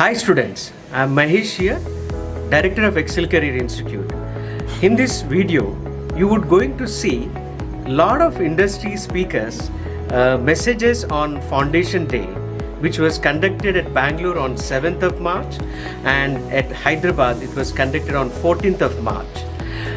Hi students, I am Mahesh here, Director of Excel Career Institute. In this video, you would going to see lot of industry speakers messages on Foundation Day, which was conducted at Bangalore on 7th of March and at Hyderabad it was conducted on 14th of March.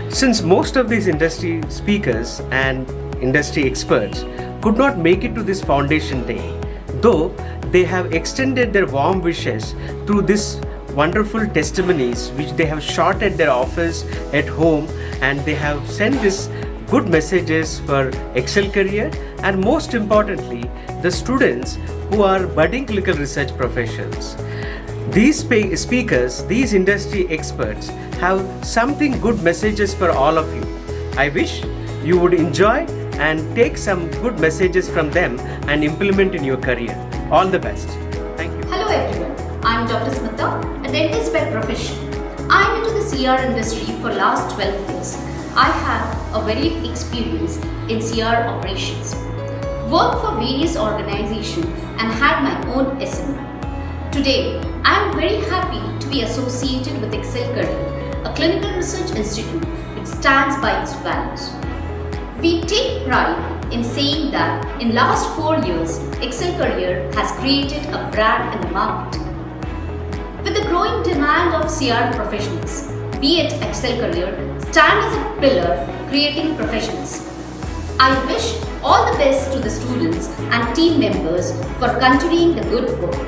Since most of these industry speakers and industry experts could not make it to this Foundation Day, though they have extended their warm wishes through this wonderful testimonies which they have shot at their office, at home, and they have sent this good messages for Excel career and most importantly the students who are budding clinical research professionals. These speakers, these industry experts have something good messages for all of you. I wish you would enjoy and take some good messages from them and implement in your career. All the best. Thank you. Hello everyone, I am Dr. Smita, a dentist by profession. I am into the CR industry for last 12 years. I have a very experience in CR operations. Worked for various organizations and had my own SME. Today, I am very happy to be associated with Excel Career, a clinical research institute which stands by its values. We take pride in saying that in last 4 years, Excel Career has created a brand in the market. With the growing demand of CR professionals, we at Excel Career stand as a pillar creating professionals. I wish all the best to the students and team members for continuing the good work.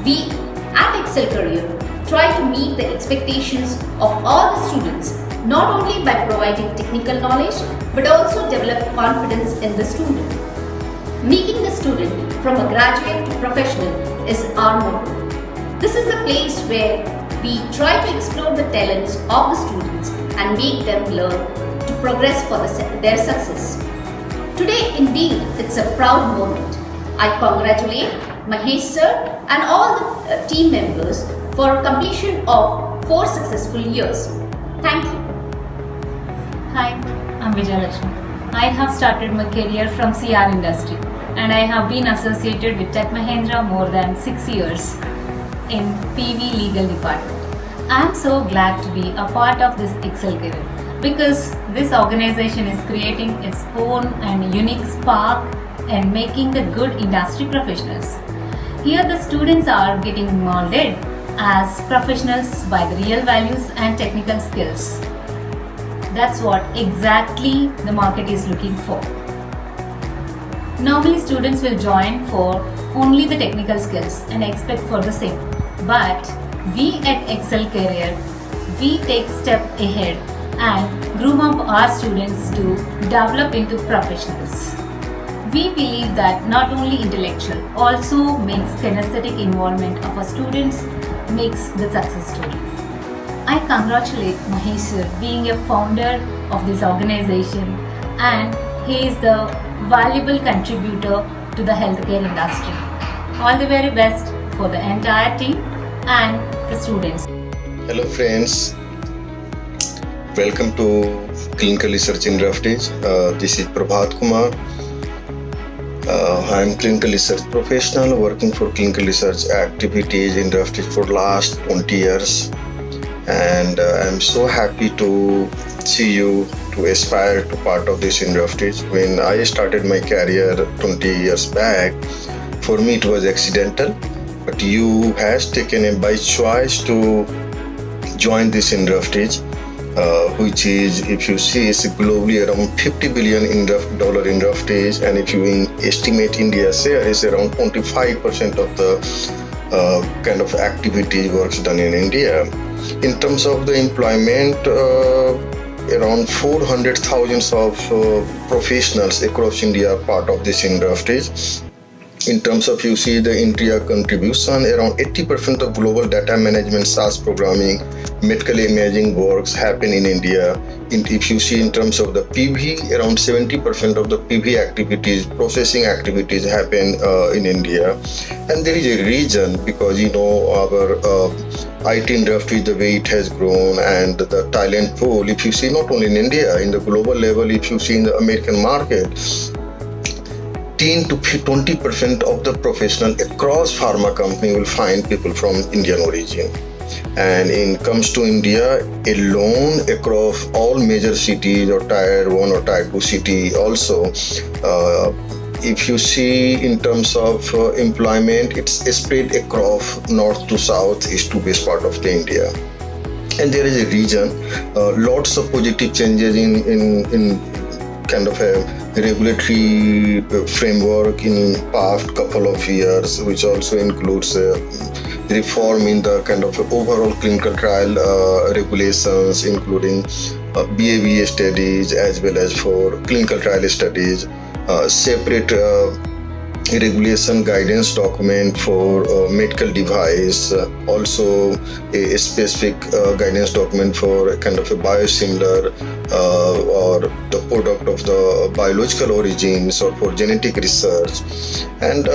We at Excel Career try to meet the expectations of all the students not only by providing technical knowledge but also develop confidence in the student. Making the student from a graduate to professional is our motto. This is the place where we try to explore the talents of the students and make them learn to progress for their success. Today indeed it's a proud moment. I congratulate Mahesh sir and all the team members for completion of 4 successful years. Thank you. Hi, I'm Vijayalakshmi. I have started my career from CR industry and I have been associated with Tech Mahindra more than 6 years in PV legal department. I am so glad to be a part of this Excel career because this organization is creating its own and unique spark and making the good industry professionals. Here the students are getting molded as professionals by the real values and technical skills. That's what exactly the market is looking for. Normally students will join for only the technical skills and expect for the same. But we at Excel Career, we take step ahead and groom up our students to develop into professionals. We believe that not only intellectual, also makes kinesthetic involvement of our students makes the success story. I congratulate Mahesh sir being a founder of this organization and he is the valuable contributor to the healthcare industry. All the very best for the entire team and the students. Hello friends, welcome to Clinical Research in Draftage. This is Prabhat Kumar. I am clinical research professional working for clinical research activities in Draftage for last 20 years. And I'm so happy to see you to aspire to part of this industry. When I started my career 20 years back, for me it was accidental, but you has taken a by choice to join this industry, which is, if you see, it's globally around $50 billion industries, and if you estimate India's share is around 25% of the kind of activity works done in India. In terms of the employment, around 400,000 of professionals across India are part of this industry. In terms of, you see, the India contribution, around 80% of global data management, SaaS programming, medical imaging works happen in India. If you see in terms of the PV, around 70% of the PV activities, processing activities happen in India. And there is a reason because, you know, our IT industry, the way it has grown and the talent pool, if you see not only in India, in the global level, if you see in the American market, 15 to 20% of the professional across pharma company will find people from Indian origin. And in comes to India alone, across all major cities or tier 1 or tier 2 city also, if you see in terms of employment, it's spread across north to south, east to west part of the India. And there is a region, lots of positive changes in kind of a regulatory framework in past couple of years, which also includes reform in the kind of overall clinical trial regulations, including BA/BA studies as well as for clinical trial studies, separate regulation guidance document for medical device, also a specific guidance document for a kind of a biosimilar or the product of the biological origins or for genetic research. And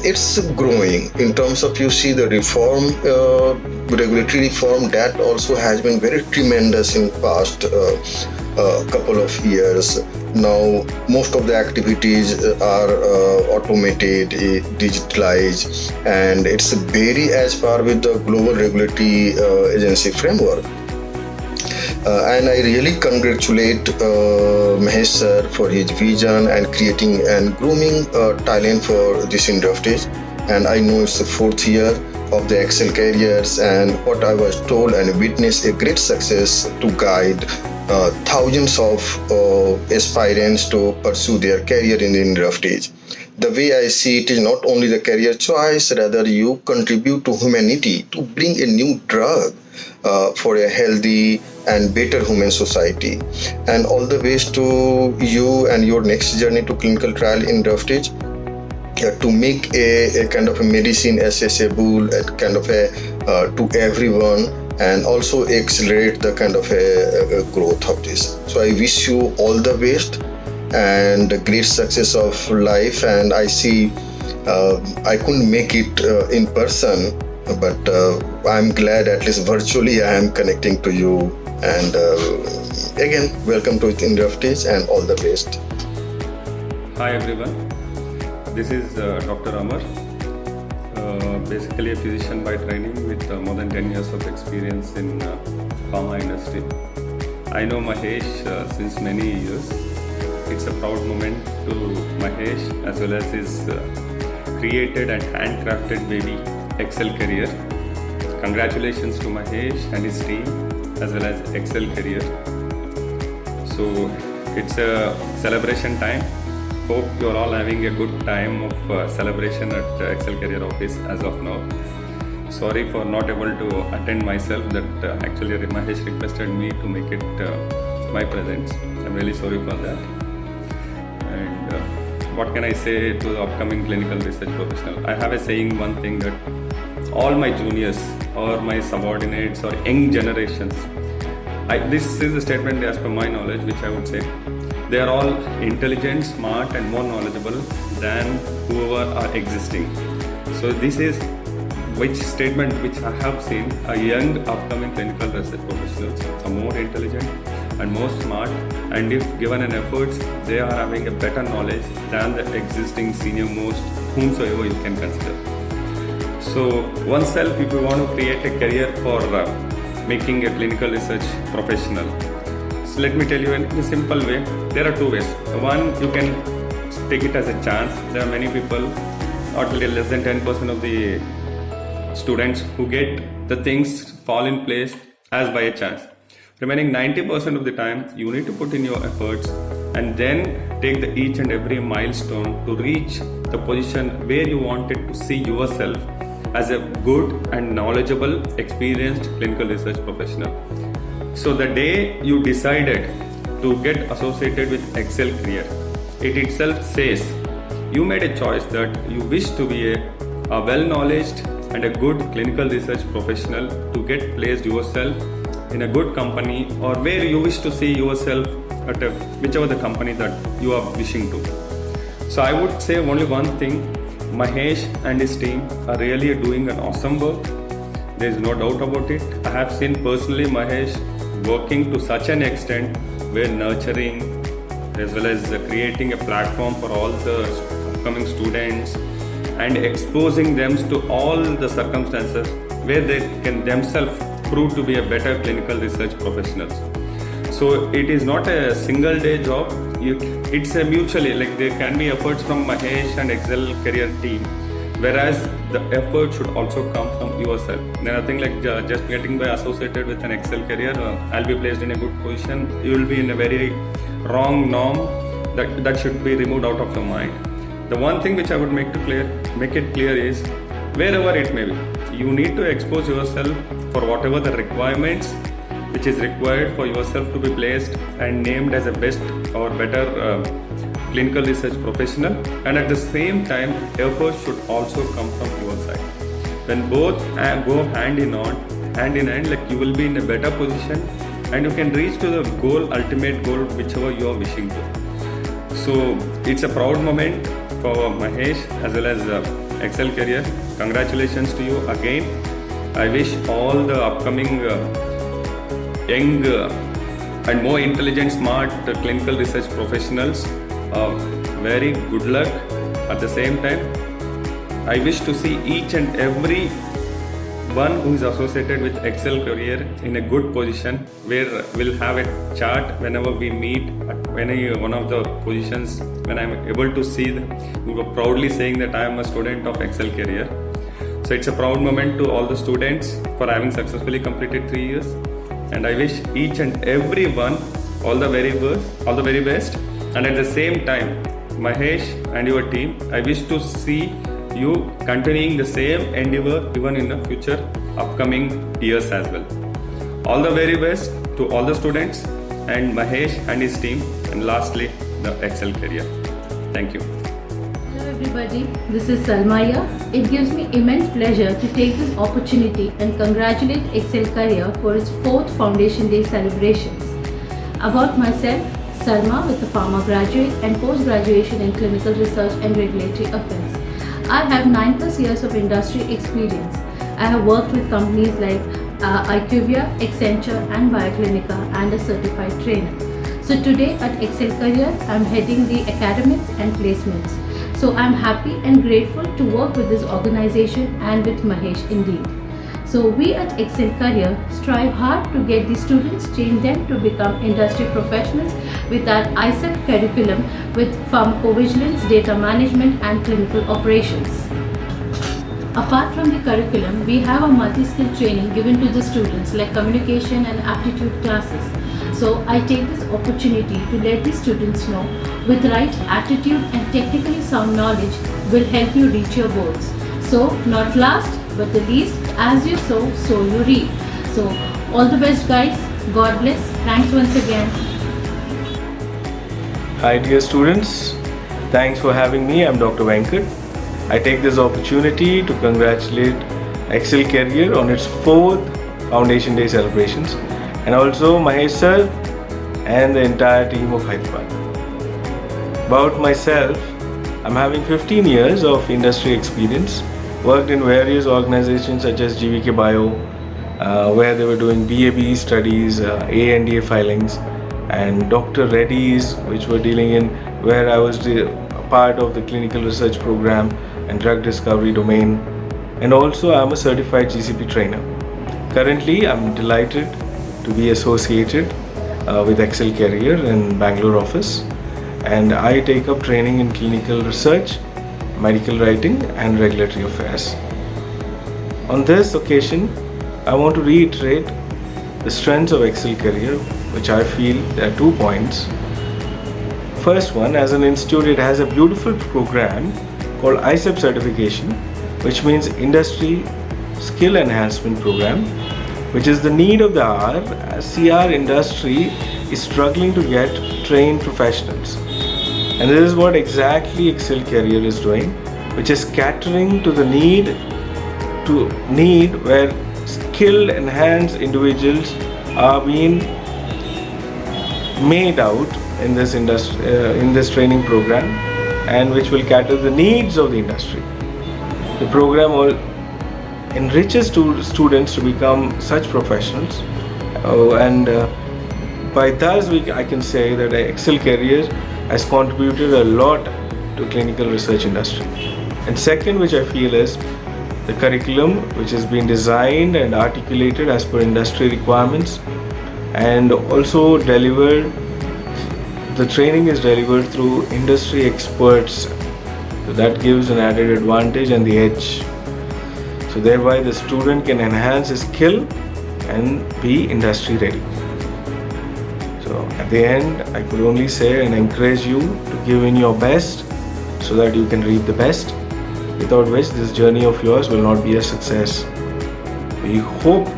it's growing in terms of, you see the reform, regulatory reform that also has been very tremendous in past couple of years. Now most of the activities are automated, digitalized, and it's very as par with the global regulatory agency framework. And I really congratulate Mahesh sir for his vision and creating and grooming talent for this industry. And I know it's the 4th year of the Excel Careers, and what I was told and witnessed a great success to guide thousands of aspirants to pursue their career in the industry. The way I see it is not only the career choice, rather you contribute to humanity to bring a new drug for a healthy and better human society. And all the ways to you and your next journey to clinical trial industry, to make a kind of a medicine accessible and kind of a to everyone, and also accelerate the kind of a growth of this. So I wish you all the best and great success of life. And I see I couldn't make it in person, but I'm glad at least virtually I am connecting to you. And again, welcome to Industries and all the best. Hi everyone, this is Dr. Amar, basically a physician by training with more than 10 years of experience in pharma industry. I know Mahesh since many years. It's a proud moment to Mahesh as well as his created and handcrafted baby Excel Career. Congratulations to Mahesh and his team as well as Excel Career. So it's a celebration time. Hope you're all having a good time of celebration at Excel Career office as of now. Sorry for not able to attend myself, that actually Mahesh requested me to make it my presence. I'm really sorry for that. And what can I say to the upcoming clinical research professional? I have a saying, one thing, that all my juniors or my subordinates or young generations, this is a statement as per my knowledge which I would say, they are all intelligent, smart and more knowledgeable than whoever are existing. So this is which statement which I have seen, a young upcoming clinical research professionals are more intelligent and more smart, and if given an effort, they are having a better knowledge than the existing senior most whomsoever you can consider. So oneself, if you want to create a career for making a clinical research professional, so let me tell you in a simple way, there are two ways. One, you can take it as a chance. There are many people, not less than 10% of the students who get the things fall in place as by a chance. Remaining 90% of the time, you need to put in your efforts and then take the each and every milestone to reach the position where you wanted to see yourself as a good and knowledgeable, experienced clinical research professional. So the day you decided to get associated with Excel Career, it itself says you made a choice that you wish to be a well-knowledge and a good clinical research professional, to get placed yourself in a good company or where you wish to see yourself at whichever the company that you are wishing to. So I would say only one thing, Mahesh and his team are really doing an awesome work. There is no doubt about it. I have seen personally Mahesh working to such an extent where nurturing as well as creating a platform for all the upcoming students and exposing them to all the circumstances where they can themselves prove to be a better clinical research professionals. So it is not a single day job. It's a mutually, like there can be efforts from Mahesh and Excel Career team, whereas the effort should also come from yourself. Nothing like just getting by associated with an Excel Career, I'll be placed in a good position. You will be in a very wrong norm that should be removed out of your mind. The one thing which I would make it clear is, wherever it may be, you need to expose yourself for whatever the requirements which is required for yourself to be placed and named as a best or better clinical research professional, and at the same time effort should also come from your side. When both go hand in hand, like you will be in a better position and you can reach to the ultimate goal whichever you are wishing for. So it's a proud moment for Mahesh as well as Excel Career. Congratulations to you again. I wish all the upcoming young and more intelligent, smart clinical research professionals very good luck. At the same time, I wish to see each and every one who is associated with Excel Career in a good position, where we'll have a chart whenever we meet at any one of the positions, when I'm able to see who are proudly saying that I am a student of Excel Career. So it's a proud moment to all the students for having successfully completed 3 years, and I wish each and every one all the very best. And at the same time, Mahesh and your team, I wish to see you continuing the same endeavor even in the future upcoming years as well. All the very best to all the students and Mahesh and his team, and lastly the Excel Career. Thank you. Hello everybody, this is Salmaya. It gives me immense pleasure to take this opportunity and congratulate Excel Career for its 4th Foundation Day celebrations. About myself, Salma, with a pharma graduate and post-graduation in clinical research and regulatory affairs. I have 9+ years of industry experience. I have worked with companies like IQVIA, Accenture and Bioclinica, and a certified trainer. So today at Excel Career, I am heading the academics and placements. So I am happy and grateful to work with this organization and with Mahesh indeed. So we at Excel Career strive hard to get the students, train them to become industry professionals with our ICEP curriculum with pharmacovigilance, data management and clinical operations. Apart from the curriculum, we have a multi-skill training given to the students like communication and aptitude classes. So I take this opportunity to let the students know with right attitude and technically sound knowledge will help you reach your goals. So not last but the least, as you sow, so you reap. So all the best guys, God bless, thanks once again. Hi dear students, thanks for having me. I'm Dr. Venkat. I take this opportunity to congratulate Excel Career on its 4th Foundation Day celebrations, and also Mahesh sir and the entire team of Hyderabad. About myself, I'm having 15 years of industry experience, worked in various organizations such as GVK Bio, where they were doing BAB studies, ANDA filings, and Dr. Reddy's, which were dealing in where I was part of the clinical research program and drug discovery domain. And also I'm a certified GCP trainer. Currently I'm delighted to be associated with Excel Career in Bangalore office, and I take up training in clinical research, medical writing and regulatory affairs. On this occasion, I want to reiterate the strengths of Excel Career, which I feel there are 2 points. First one, as an institute, it has a beautiful program called ICEP certification, which means Industry Skill Enhancement Program, which is the need of the hour as CR industry is struggling to get trained professionals. And this is what exactly Excel Career is doing, which is catering to the need where skilled, enhanced individuals are being made out in this industry, in this training program, and which will cater the needs of the industry. The program will enriches students to become such professionals, and by thus I can say that Excel Career has contributed a lot to clinical research industry. And second, which I feel is the curriculum, which has been designed and articulated as per industry requirements, and also delivered. The training is delivered through industry experts, so that gives an added advantage and the edge. So thereby the student can enhance his skill and be industry ready. So at the end, I could only say and encourage you to give in your best so that you can reap the best, without which this journey of yours will not be a success. We hope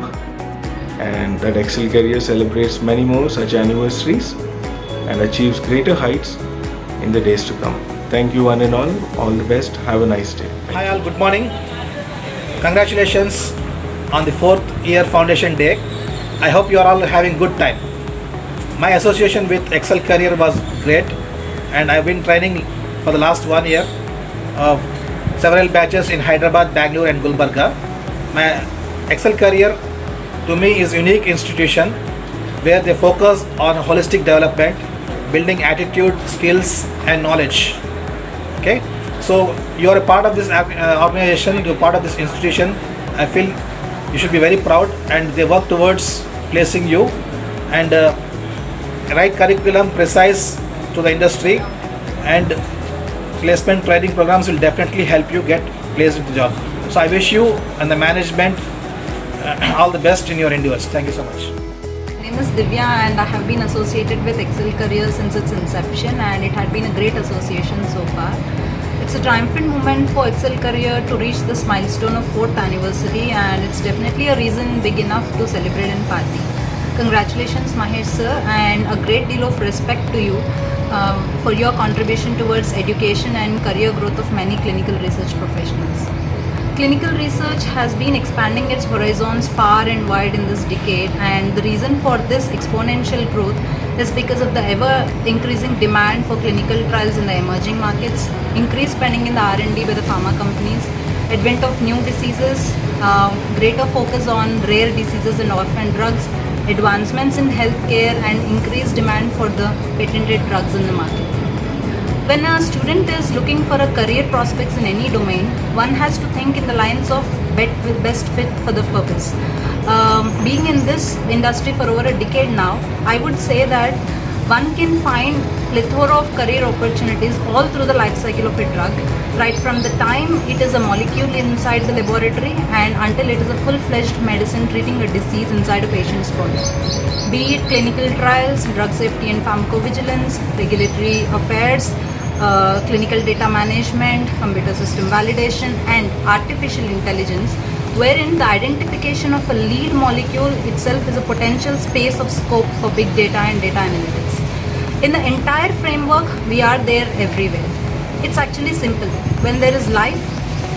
and that Excel Career celebrates many more such anniversaries and achieves greater heights in the days to come. Thank you one and all the best, have a nice day. Hi all, good morning. Congratulations on the 4th year foundation day. I hope you are all having good time. My association with Excel Career was great, and I've been training for the last 1 year of several batches in Hyderabad, Bangalore and Gulbarga. My Excel Career to me is a unique institution where they focus on holistic development, building attitude, skills and knowledge. Okay, so you are a part of this organization, you're part of this institution. I feel you should be very proud, and they work towards placing you, and right curriculum precise to the industry, and placement training programs will definitely help you get placed into the job. So I wish you and the management all the best in your endeavors. Thank you so much. My name is Divya, and I have been associated with Excel Career since its inception, and it had been a great association so far. It's a triumphant moment for Excel Career to reach this milestone of 4th anniversary, and it's definitely a reason big enough to celebrate and party. Congratulations Mahesh sir, and a great deal of respect to you for your contribution towards education and career growth of many clinical research professionals. Clinical research has been expanding its horizons far and wide in this decade, and the reason for this exponential growth is because of the ever increasing demand for clinical trials in the emerging markets, increased spending in the R&D by the pharma companies, advent of new diseases, greater focus on rare diseases and orphan drugs, advancements in healthcare and increased demand for the patented drugs in the market. When a student is looking for a career prospects in any domain, one has to think in the lines of best fit for the purpose. Being in this industry for over a decade now, I would say that one can find plethora of career opportunities all through the life cycle of a drug, right from the time it is a molecule inside the laboratory and until it is a full-fledged medicine treating a disease inside a patient's body. Be it clinical trials, drug safety and pharmacovigilance, regulatory affairs, clinical data management, computer system validation and artificial intelligence, wherein the identification of a lead molecule itself is a potential space of scope for big data and data analytics. In the entire framework, we are there everywhere. It's actually simple. When there is life,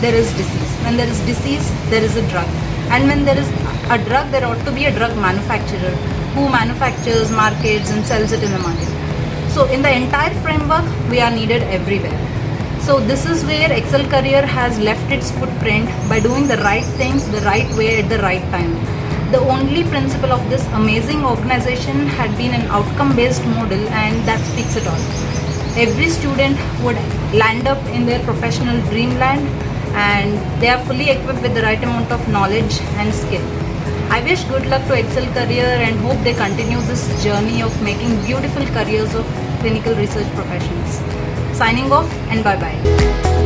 there is disease. When there is disease, there is a drug. And when there is a drug, there ought to be a drug manufacturer who manufactures, markets and sells it in the market. So in the entire framework, we are needed everywhere. So this is where Excel Career has left its footprint by doing the right things the right way at the right time. The only principle of this amazing organization had been an outcome-based model, and that speaks it all. Every student would land up in their professional dreamland, and they are fully equipped with the right amount of knowledge and skill. I wish good luck to Excel Career and hope they continue this journey of making beautiful careers of clinical research professionals. Signing off and bye-bye.